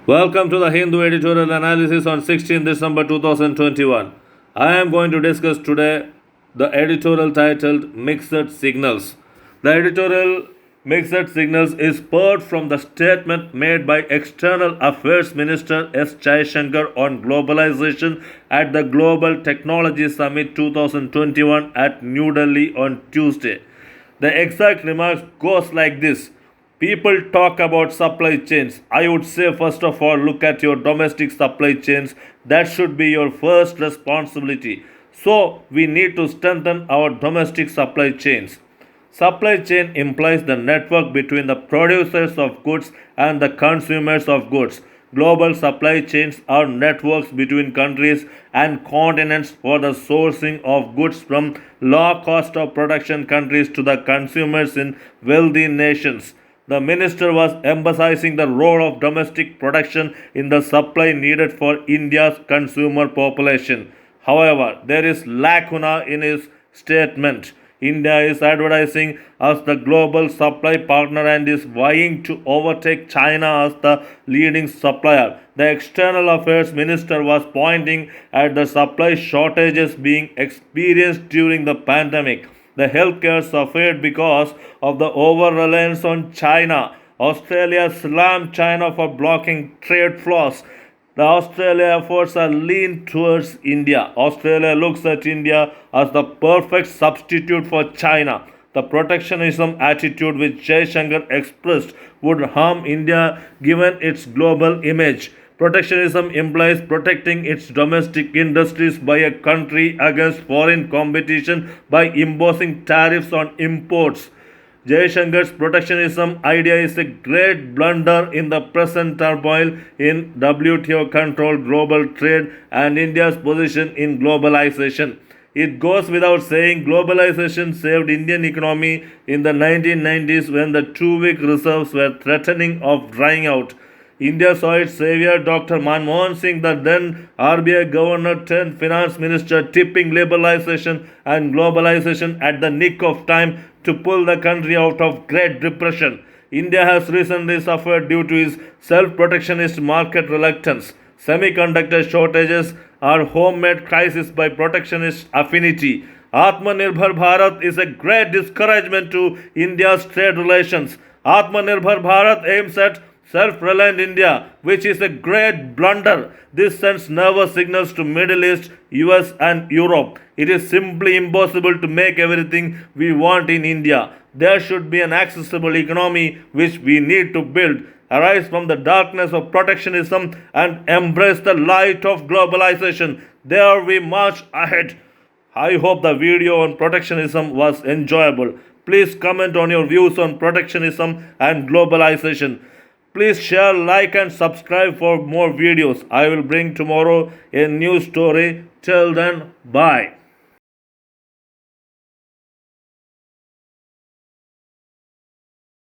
Welcome to the Hindu editorial analysis on 16 December 2021. I am going to discuss today the editorial titled Mixed Signals. The editorial Mixed Signals is spurred from the statement made by External Affairs Minister S. Jaishankar on globalization at the Global Technology Summit 2021 at New Delhi on Tuesday. The exact remarks goes like this. People talk about supply chains. I would say, first of all, look at your domestic supply chains. That should be your first responsibility. So, we need to strengthen our domestic supply chains. Supply chain implies the network between the producers of goods and the consumers of goods. Global supply chains are networks between countries and continents for the sourcing of goods from low cost of production countries to the consumers in wealthy nations. The minister was emphasizing the role of domestic production in the supply needed for India's consumer population. However, there is lacuna in his statement. India is advertising as the global supply partner and is vying to overtake China as the leading supplier. The External Affairs Minister was pointing at the supply shortages being experienced during the pandemic. The healthcare suffered because of the over reliance on China. Australia slammed China for blocking trade flows. The Australia efforts are lean towards India. Australia looks at India as the perfect substitute for China. The protectionism attitude which Jaishankar expressed would harm India given its global image. Protectionism implies protecting its domestic industries by a country against foreign competition by imposing tariffs on imports. Jaishankar's protectionism idea is a great blunder in the present turmoil in WTO controlled global trade and India's position in globalization. It goes without saying globalization saved Indian economy in the 1990s when the 2-week reserves were threatening of drying out. India saw its savior Dr. Manmohan Singh, the then RBI governor turned finance minister, tipping liberalization and globalization at the nick of time to pull the country out of Great Depression. India has recently suffered due to its self-protectionist market reluctance. Semiconductor shortages are homemade crisis by protectionist affinity. Atmanirbhar Bharat is a great discouragement to India's trade relations. Atmanirbhar Bharat aims at self-reliant India, which is a great blunder. This sends nervous signals to Middle East, US and Europe. It is simply impossible to make everything we want in India. There should be an accessible economy which we need to build. Arise from the darkness of protectionism and embrace the light of globalization. There we march ahead. I hope the video on protectionism was enjoyable. Please comment on your views on protectionism and globalization. Please share, like and subscribe for more videos. I will bring tomorrow a new story. Till then, bye.